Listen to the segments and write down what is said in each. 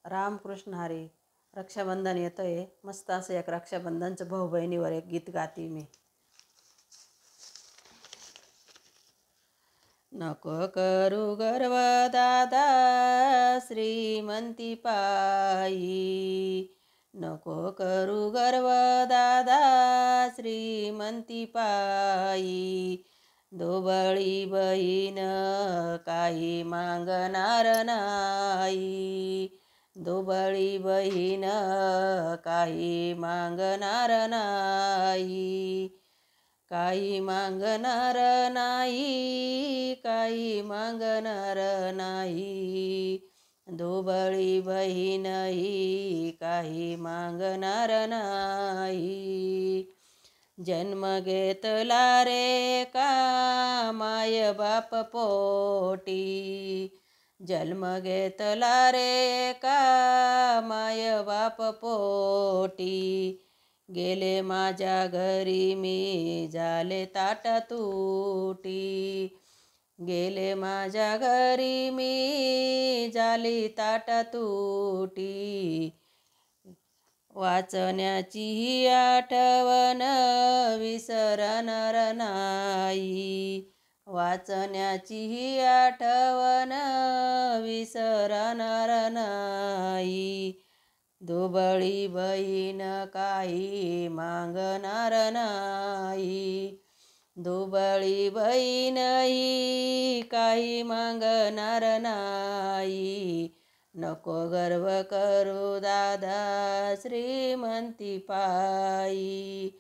रामकृष्ण हरी. रक्षाबंधन येतोय. मस्त असं एक रक्षाबंधनचं भाऊ बहिणीवर एक गीत गाते मी. नको करू गर्व दादा श्रीमंती पायी, नको करू गर्व दादा श्रीमंती पायी. दोबळी बहीण काही मागणार नाही, दोबळी बहीण काही मागणार नाही, काही मागणार नाही, काही मागणार नाही. दोबळी बहीण ही काही मागणार नाही. जन्म घेतला रे का माय बाप पोटी, जन्म घेतला रे का माय बाप पोटी. गेले माझ्या घरी मी झाले ताटा तुटी, गेले माझ्या घरी मी झाली ताटा तुटी. वाचण्याची आठवण विसरणार नाही, वाचण्याची आठवण विसरणार नाही. दोबळी बहीण काही मागणार नाही, दोबळी बहीण ही काही मागणार नाही. नको गर्व करू दादा श्रीमंती पायी,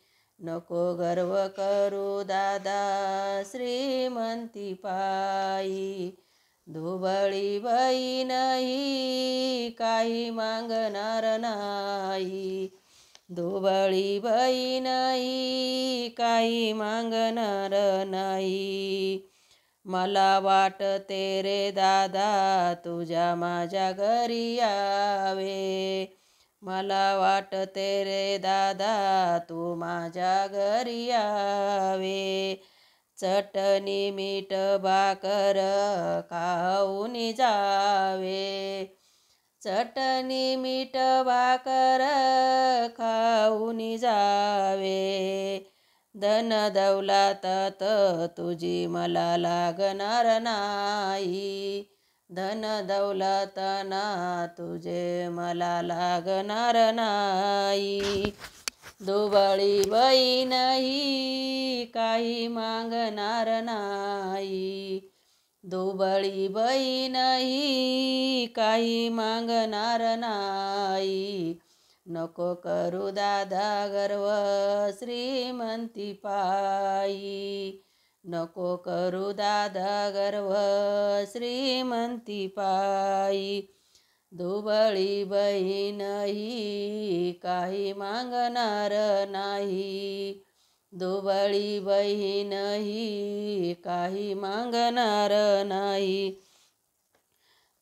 नको गर्व करू दादा श्रीमंती पायी. दोबळी बहीण ही काही मागणार नाही, दोबळी बहीण ही काही मागणार नाही. मला वाटते रे दादा तुझ्या माझ्या घरी यावे, मला वाटते रे दादा तू माझ्या घरी यावे. चटणी मीठ भाकर खाऊन जावे, चटणी मीठ भाकर खाऊन जावे. धन दौलतात तुझी मला लागणार नाही, धन दौलत ना तुझे मला लागणार नाही. दोबळी बहीण ही काही मागणार नाही, दोबळी बहीण ही काही मागणार नाही. नको करू दादा गर्व श्रीमंती पायी, नको करू दादा गर्व श्रीमंती पायी. दोबळी बहीण ही काही मागणार नाही, दोबळी बहीण ही काही मागणार नाही.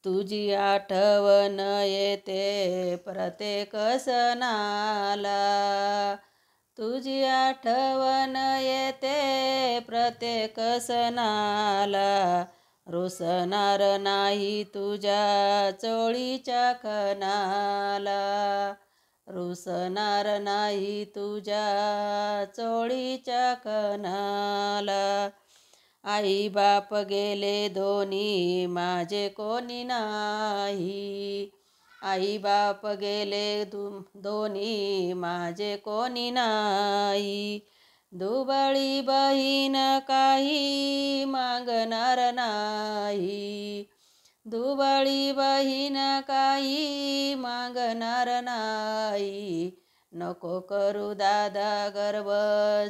तुझी आठवण येते प्रत्येक सणाला, तुझी आठवण येते प्रत्येक सणाला. रुसणार नाही तुझ्या चोळीच्या खणाला, रुसणार नाही तुझ्या चोळीच्या खणाला. आई बाप गेले दोन्ही माझे कोणी नाही, आई बाप गेले दोन्ही माझे कोणी नाही. दोबळी बहीण काही मागणार नाही, दोबळी बहीण काही मागणार नाही. नको करू दादा गर्व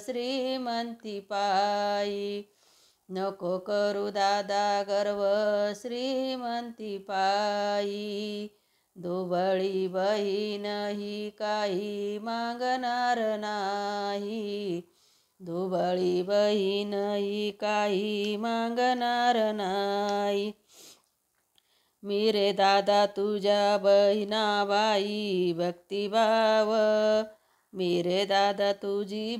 श्रीमंती पायी, नको करू दादा गर्व श्रीमंती पायी. दोबळी बहीण ही काही मागणार नाही, दोबळी बहीण ही काही मागणार नाही. मी रे दादा तुझ्या बहिणाबाई भक्तिभाव, मी रे दादा तुझी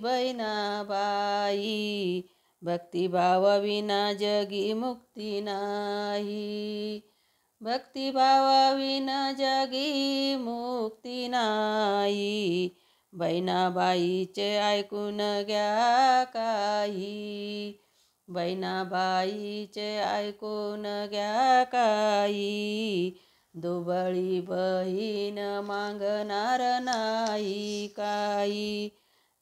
भक्तिभावाविन जगी मुक्ती नाही. बहिणाबाईचे ऐकून घ्या काही. बहिणाबाईचे ऐकून घ्या काही. दुबळी बहीण मागणार नाही काही.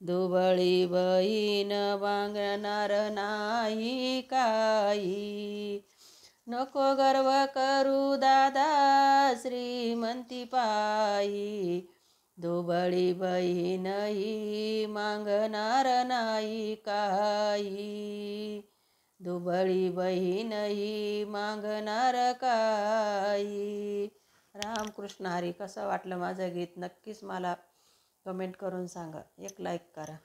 दुबळी बहीण मागणार नाही काही. नको गर्व करू दादा श्रीमंती पायी. दुबळी बहीण ही मागणार नाही काही. दुबळी बहीण ही मागणार काही. रामकृष्ण हरी. कसं वाटलं माझं गीत नक्कीच मला कमेंट करून सांगा. एक लाईक करा.